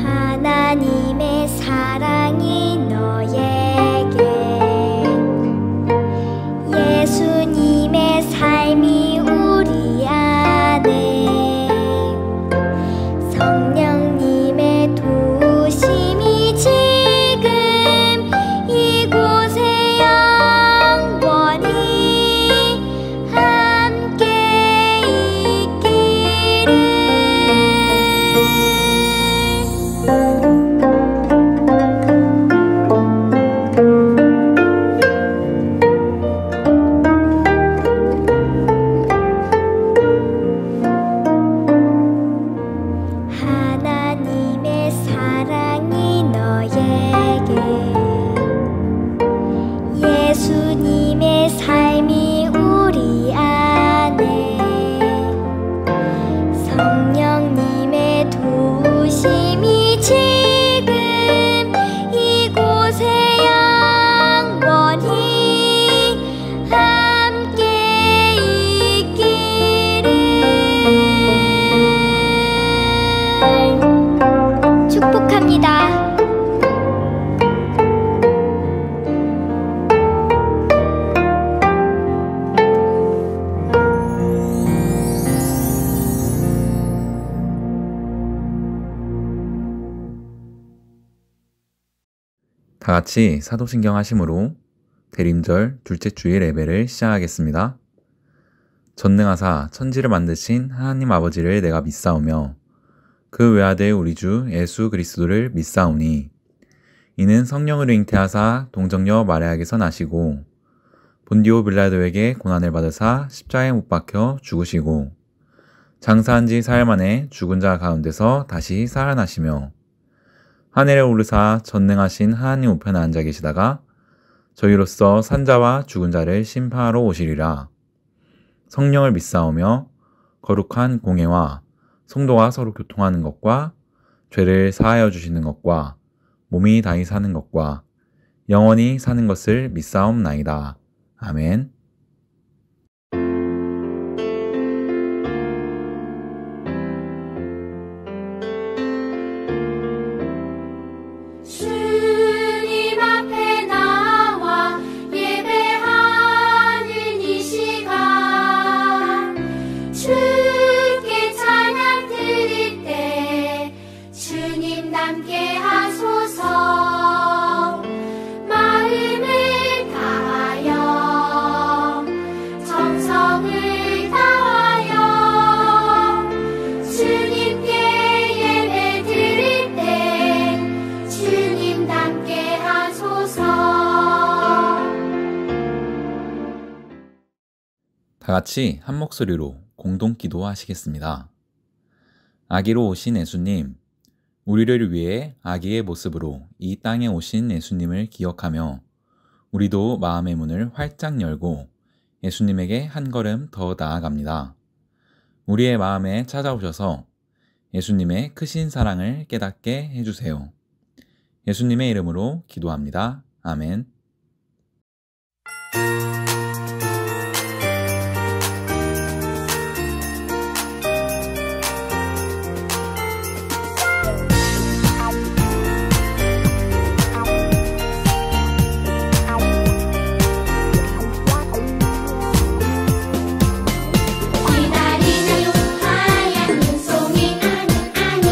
하나님의 사랑이 너에게, 예수님의 삶이 우리 안에, 성령님의 도우심이 지금 이곳에 영원히 함께 있기를. 하나님의 사랑이 너에게, 예수님의 삶이 우리 안에, 성령님의 도우심이 지금 이곳에 영원히 함께 있기를. 축복합니다. 다 같이 사도신경 하심으로 대림절 둘째 주일 예배를 시작하겠습니다. 전능하사 천지를 만드신 하나님 아버지를 내가 믿사오며 그 외아들 우리 주 예수 그리스도를 믿사오니, 이는 성령으로 잉태하사 동정녀 마리아에게서 나시고 본디오 빌라도에게 고난을 받으사 십자가에 못 박혀 죽으시고 장사한 지 사흘 만에 죽은 자 가운데서 다시 살아나시며 하늘에 오르사 전능하신 하나님 우편에 앉아 계시다가 저희로서 산자와 죽은 자를 심판하러 오시리라. 성령을 믿사오며 거룩한 공예와 성도가 서로 교통하는 것과 죄를 사하여 주시는 것과 몸이 다시 사는 것과 영원히 사는 것을 믿사옵나이다. 아멘. 주님 앞에 나와 예배하는 이 시간, 주께 찬양 드릴 때 주님 함께 하소서. 마음을 다하여 정성을 다하여 주님께 예배 드릴 때 주님 함께 하소서. 다 같이 한 목소리로 공동 기도하시겠습니다. 아기로 오신 예수님, 우리를 위해 아기의 모습으로 이 땅에 오신 예수님을 기억하며 우리도 마음의 문을 활짝 열고 예수님에게 한 걸음 더 나아갑니다. 우리의 마음에 찾아오셔서 예수님의 크신 사랑을 깨닫게 해주세요. 예수님의 이름으로 기도합니다. 아멘. 기다리나요 하얀 눈송이 아니 아니,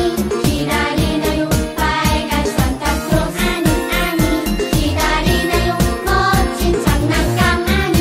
기다리나요 빨간 산타크로스 아니 아니, 기다리나요 멋진 장난감 아니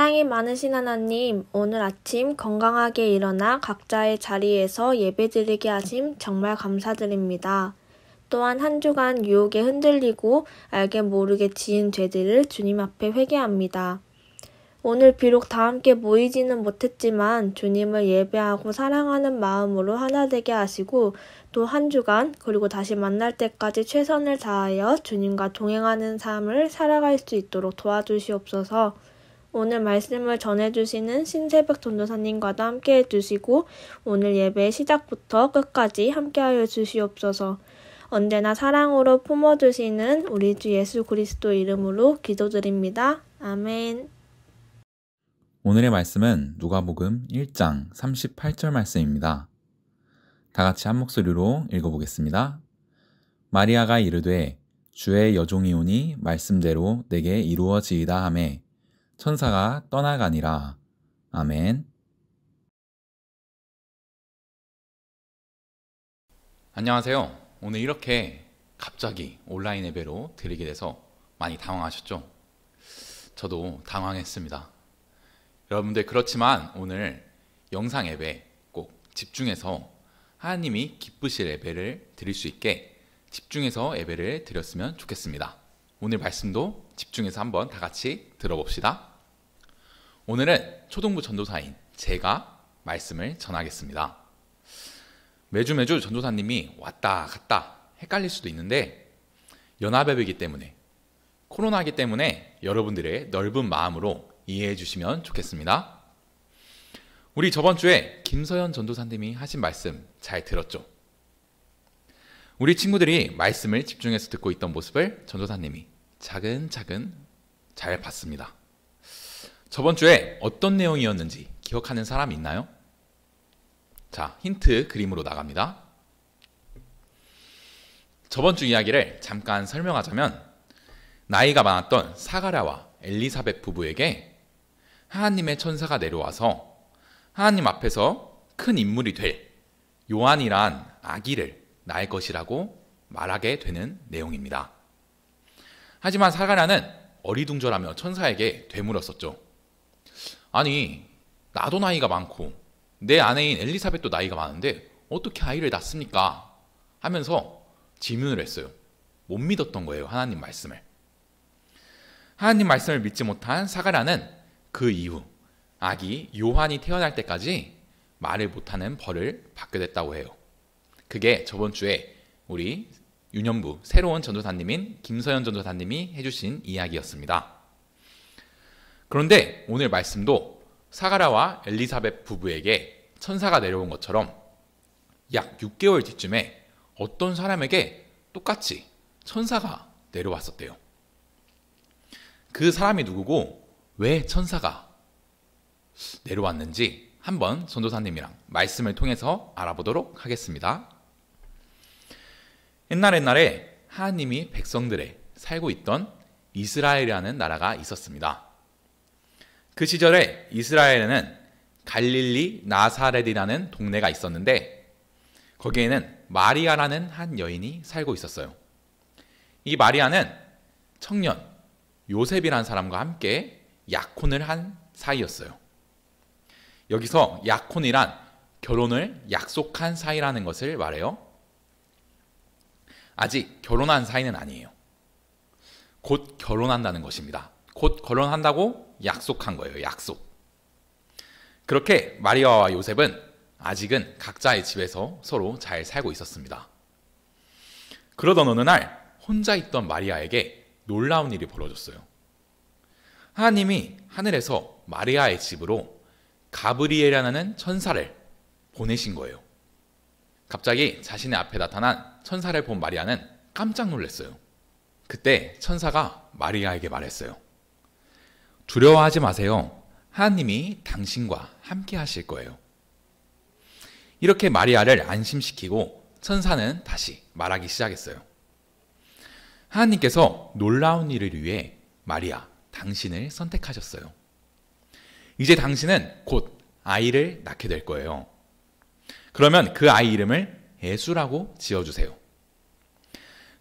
사랑이 많으신 하나님, 오늘 아침 건강하게 일어나 각자의 자리에서 예배드리게 하심 정말 감사드립니다. 또한 한 주간 유혹에 흔들리고 알게 모르게 지은 죄들을 주님 앞에 회개합니다. 오늘 비록 다 함께 모이지는 못했지만 주님을 예배하고 사랑하는 마음으로 하나 되게 하시고 또 한 주간 그리고 다시 만날 때까지 최선을 다하여 주님과 동행하는 삶을 살아갈 수 있도록 도와주시옵소서. 오늘 말씀을 전해주시는 신새벽 전도사님과도 함께 해주시고 오늘 예배 시작부터 끝까지 함께하여 주시옵소서. 언제나 사랑으로 품어주시는 우리 주 예수 그리스도 이름으로 기도드립니다. 아멘. 오늘의 말씀은 누가복음 1장 38절 말씀입니다. 다 같이 한 목소리로 읽어보겠습니다. 마리아가 이르되 주의 여종이 오니 말씀대로 내게 이루어지이다 하매 천사가 떠나가니라. 아멘. 안녕하세요. 오늘 이렇게 갑자기 온라인 예배로 드리게 돼서 많이 당황하셨죠? 저도 당황했습니다. 여러분들 그렇지만 오늘 영상 예배 꼭 집중해서 하나님이 기쁘실 예배를 드릴 수 있게 집중해서 예배를 드렸으면 좋겠습니다. 오늘 말씀도 집중해서 한번 다 같이 들어봅시다. 오늘은 초등부 전도사인 제가 말씀을 전하겠습니다. 매주 전도사님이 왔다 갔다 헷갈릴 수도 있는데 연합예배이기 때문에 코로나이기 때문에 여러분들의 넓은 마음으로 이해해 주시면 좋겠습니다. 우리 저번 주에 김서연 전도사님이 하신 말씀 잘 들었죠? 우리 친구들이 말씀을 집중해서 듣고 있던 모습을 전도사님이 차근차근 잘 봤습니다. 저번 주에 어떤 내용이었는지 기억하는 사람 있나요? 자, 힌트 그림으로 나갑니다. 저번 주 이야기를 잠깐 설명하자면 나이가 많았던 사가랴와 엘리사벳 부부에게 하나님의 천사가 내려와서 하나님 앞에서 큰 인물이 될 요한이란 아기를 낳을 것이라고 말하게 되는 내용입니다. 하지만 사가랴는 어리둥절하며 천사에게 되물었었죠. 아니, 나도 나이가 많고 내 아내인 엘리사벳도 나이가 많은데 어떻게 아이를 낳습니까? 하면서 질문을 했어요. 못 믿었던 거예요, 하나님 말씀을. 하나님 말씀을 믿지 못한 사가랴는 그 이후 아기 요한이 태어날 때까지 말을 못하는 벌을 받게 됐다고 해요. 그게 저번 주에 우리 유년부 새로운 전도사님인 김서연 전도사님이 해주신 이야기였습니다. 그런데 오늘 말씀도 사가랴와 엘리사벳 부부에게 천사가 내려온 것처럼 약 6개월 뒤쯤에 어떤 사람에게 똑같이 천사가 내려왔었대요. 그 사람이 누구고 왜 천사가 내려왔는지 한번 전도사님이랑 말씀을 통해서 알아보도록 하겠습니다. 옛날에 하나님이 백성들에 살고 있던 이스라엘이라는 나라가 있었습니다. 그 시절에 이스라엘에는 갈릴리 나사렛이라는 동네가 있었는데 거기에는 마리아라는 한 여인이 살고 있었어요. 이 마리아는 청년 요셉이라는 사람과 함께 약혼을 한 사이였어요. 여기서 약혼이란 결혼을 약속한 사이라는 것을 말해요. 아직 결혼한 사이는 아니에요. 곧 결혼한다는 것입니다. 곧 결혼한다고 약속한 거예요. 약속. 그렇게 마리아와 요셉은 아직은 각자의 집에서 서로 잘 살고 있었습니다. 그러던 어느 날 혼자 있던 마리아에게 놀라운 일이 벌어졌어요. 하나님이 하늘에서 마리아의 집으로 가브리엘이라는 천사를 보내신 거예요. 갑자기 자신의 앞에 나타난 천사를 본 마리아는 깜짝 놀랐어요. 그때 천사가 마리아에게 말했어요. 두려워하지 마세요. 하나님이 당신과 함께 하실 거예요. 이렇게 마리아를 안심시키고 천사는 다시 말하기 시작했어요. 하나님께서 놀라운 일을 위해 마리아, 당신을 선택하셨어요. 이제 당신은 곧 아이를 낳게 될 거예요. 그러면 그 아이 이름을 예수라고 지어주세요.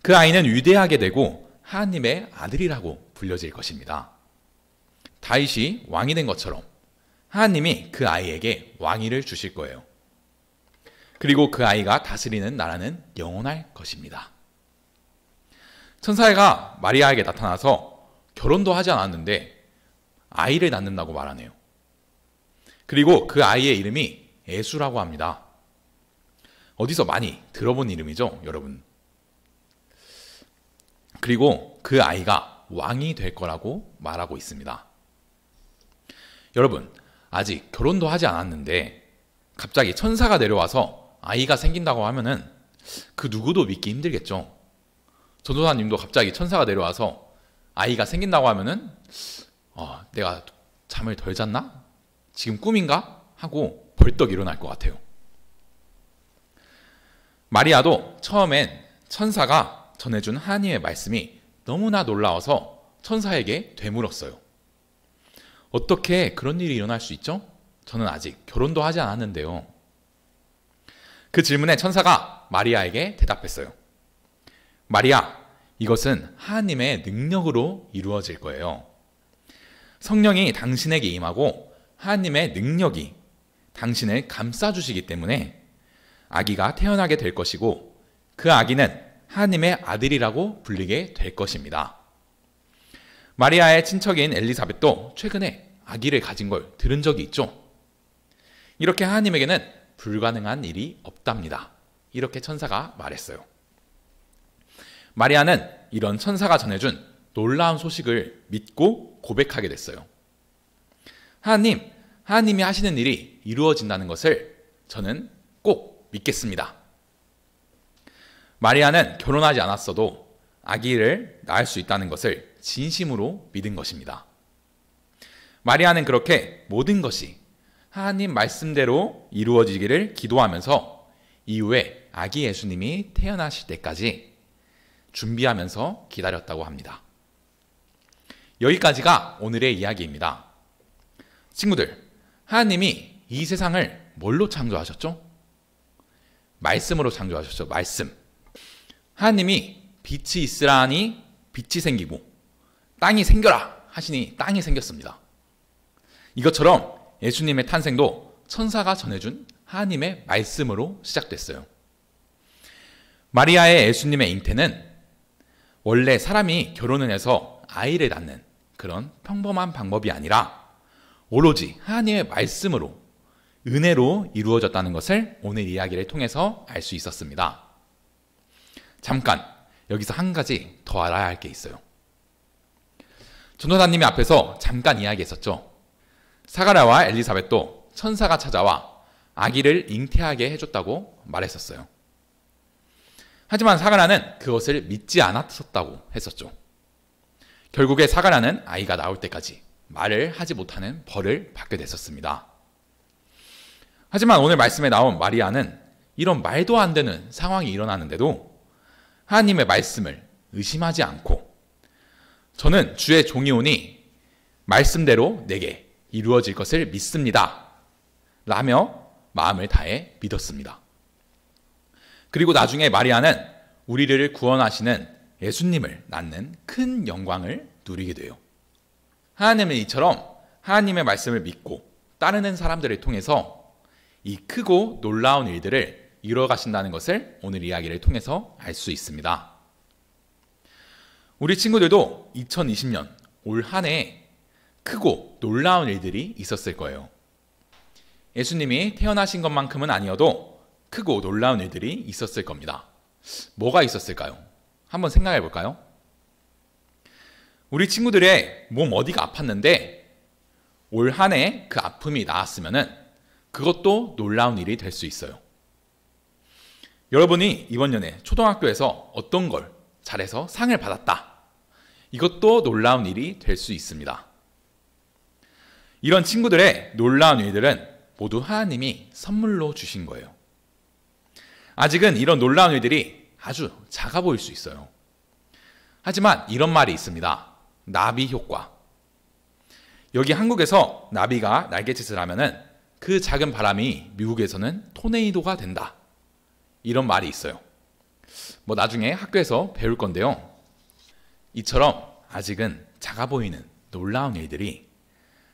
그 아이는 위대하게 되고 하나님의 아들이라고 불려질 것입니다. 다윗이 왕이 된 것처럼 하나님이 그 아이에게 왕위를 주실 거예요. 그리고 그 아이가 다스리는 나라는 영원할 것입니다. 천사가 마리아에게 나타나서 결혼도 하지 않았는데 아이를 낳는다고 말하네요. 그리고 그 아이의 이름이 예수라고 합니다. 어디서 많이 들어본 이름이죠, 여러분? 그리고 그 아이가 왕이 될 거라고 말하고 있습니다. 여러분, 아직 결혼도 하지 않았는데 갑자기 천사가 내려와서 아이가 생긴다고 하면은 그 누구도 믿기 힘들겠죠. 전도사님도 갑자기 천사가 내려와서 아이가 생긴다고 하면은 내가 잠을 덜 잤나? 지금 꿈인가? 하고 벌떡 일어날 것 같아요. 마리아도 처음엔 천사가 전해준 하나님의 말씀이 너무나 놀라워서 천사에게 되물었어요. 어떻게 그런 일이 일어날 수 있죠? 저는 아직 결혼도 하지 않았는데요. 그 질문에 천사가 마리아에게 대답했어요. 마리아, 이것은 하나님의 능력으로 이루어질 거예요. 성령이 당신에게 임하고 하나님의 능력이 당신을 감싸주시기 때문에 아기가 태어나게 될 것이고 그 아기는 하나님의 아들이라고 불리게 될 것입니다. 마리아의 친척인 엘리사벳도 최근에 아기를 가진 걸 들은 적이 있죠. 이렇게 하나님에게는 불가능한 일이 없답니다. 이렇게 천사가 말했어요. 마리아는 이런 천사가 전해준 놀라운 소식을 믿고 고백하게 됐어요. 하나님이 하시는 일이 이루어진다는 것을 저는 꼭 믿겠습니다. 마리아는 결혼하지 않았어도 아기를 낳을 수 있다는 것을 진심으로 믿은 것입니다. 마리아는 그렇게 모든 것이 하나님 말씀대로 이루어지기를 기도하면서 이후에 아기 예수님이 태어나실 때까지 준비하면서 기다렸다고 합니다. 여기까지가 오늘의 이야기입니다. 친구들, 하나님이 이 세상을 뭘로 창조하셨죠? 말씀으로 창조하셨죠. 말씀. 하나님이 빛이 있으라 하니 빛이 생기고 땅이 생겨라 하시니 땅이 생겼습니다. 이것처럼 예수님의 탄생도 천사가 전해준 하나님의 말씀으로 시작됐어요. 마리아의 예수님의 잉태는 원래 사람이 결혼을 해서 아이를 낳는 그런 평범한 방법이 아니라 오로지 하나님의 말씀으로 은혜로 이루어졌다는 것을 오늘 이야기를 통해서 알 수 있었습니다. 잠깐 여기서 한 가지 더 알아야 할 게 있어요. 전도사님이 앞에서 잠깐 이야기했었죠. 사가랴와 엘리사벳도 천사가 찾아와 아기를 잉태하게 해줬다고 말했었어요. 하지만 사가랴는 그것을 믿지 않았었다고 했었죠. 결국에 사가랴는 아이가 나올 때까지 말을 하지 못하는 벌을 받게 됐었습니다. 하지만 오늘 말씀에 나온 마리아는 이런 말도 안 되는 상황이 일어나는데도 하나님의 말씀을 의심하지 않고 저는 주의 종이 오니 말씀대로 내게 이루어질 것을 믿습니다. 라며 마음을 다해 믿었습니다. 그리고 나중에 마리아는 우리를 구원하시는 예수님을 낳는 큰 영광을 누리게 돼요. 하나님은 이처럼 하나님의 말씀을 믿고 따르는 사람들을 통해서 이 크고 놀라운 일들을 이뤄가신다는 것을 오늘 이야기를 통해서 알 수 있습니다. 우리 친구들도 2020년 올 한 해 크고 놀라운 일들이 있었을 거예요. 예수님이 태어나신 것만큼은 아니어도 크고 놀라운 일들이 있었을 겁니다. 뭐가 있었을까요? 한번 생각해 볼까요? 우리 친구들의 몸 어디가 아팠는데 올 한 해 그 아픔이 나았으면은 그것도 놀라운 일이 될 수 있어요. 여러분이 이번 연에 초등학교에서 어떤 걸 잘해서 상을 받았다. 이것도 놀라운 일이 될 수 있습니다. 이런 친구들의 놀라운 일들은 모두 하나님이 선물로 주신 거예요. 아직은 이런 놀라운 일들이 아주 작아 보일 수 있어요. 하지만 이런 말이 있습니다. 나비 효과. 여기 한국에서 나비가 날갯짓을 하면은 그 작은 바람이 미국에서는 토네이도가 된다. 이런 말이 있어요. 뭐 나중에 학교에서 배울 건데요. 이처럼 아직은 작아 보이는 놀라운 일들이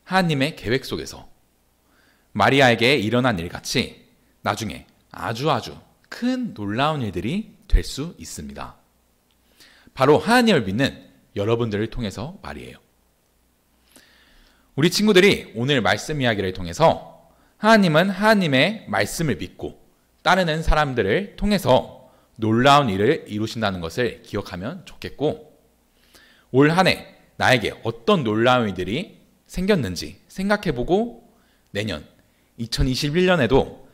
하나님의 계획 속에서 마리아에게 일어난 일같이 나중에 아주 큰 놀라운 일들이 될 수 있습니다. 바로 하나님을 믿는 여러분들을 통해서 말이에요. 우리 친구들이 오늘 말씀 이야기를 통해서 하나님은 하나님의 말씀을 믿고 따르는 사람들을 통해서 놀라운 일을 이루신다는 것을 기억하면 좋겠고, 올 한 해 나에게 어떤 놀라운 일들이 생겼는지 생각해보고 내년 2021년에도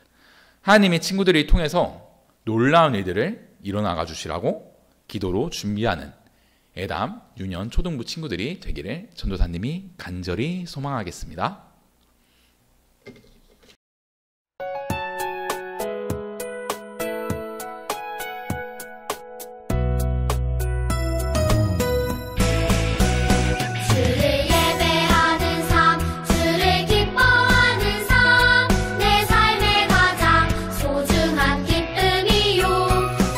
하나님의 친구들을 통해서 놀라운 일들을 일어나가 주시라고 기도로 준비하는 애담, 유년, 초등부 친구들이 되기를 전도사님이 간절히 소망하겠습니다. 주를 예배하는 삶, 주를 기뻐하는 삶, 내 삶의 가장 소중한 기쁨이요.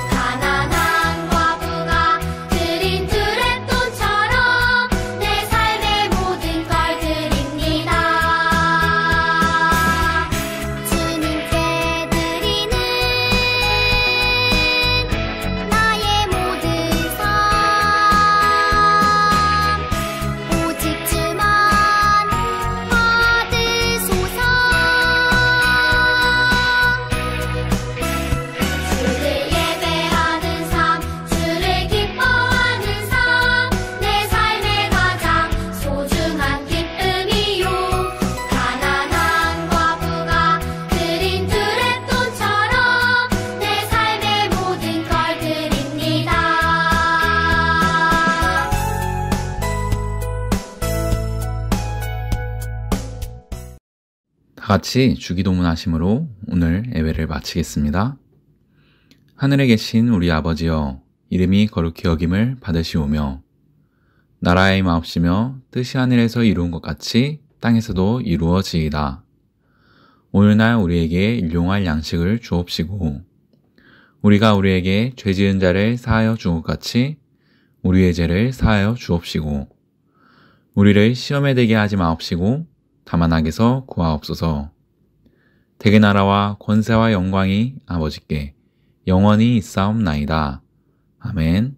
가난한 과부가 드린 두랩돈처럼 내 삶의 모든 걸 드립니다. 주님께 드리는 나의 모든 삶, 오직 주만 받으소서. 주를 예배하는 삶, 주를 기뻐하는 삶, 내 삶의 가장 소중한 기쁨이요. 가난한 과부가 드린 두랩돈처럼 내 삶의 모든 걸 드립니다. 다 같이 주기도문 하심으로 오늘 예배를 마치겠습니다. 하늘에 계신 우리 아버지여, 이름이 거룩히 여김을 받으시오며 나라의 마옵시며 뜻이 하늘에서 이루은 것 같이 땅에서도 이루어지이다. 오늘날 우리에게 일용할 양식을 주옵시고 우리가 우리에게 죄 지은 자를 사하여 준 것 같이 우리의 죄를 사하여 주옵시고 우리를 시험에 들게 하지 마옵시고 다만 악에서 구하옵소서. 대개 나라와 권세와 영광이 아버지께 영원히 있사옵나이다. 아멘.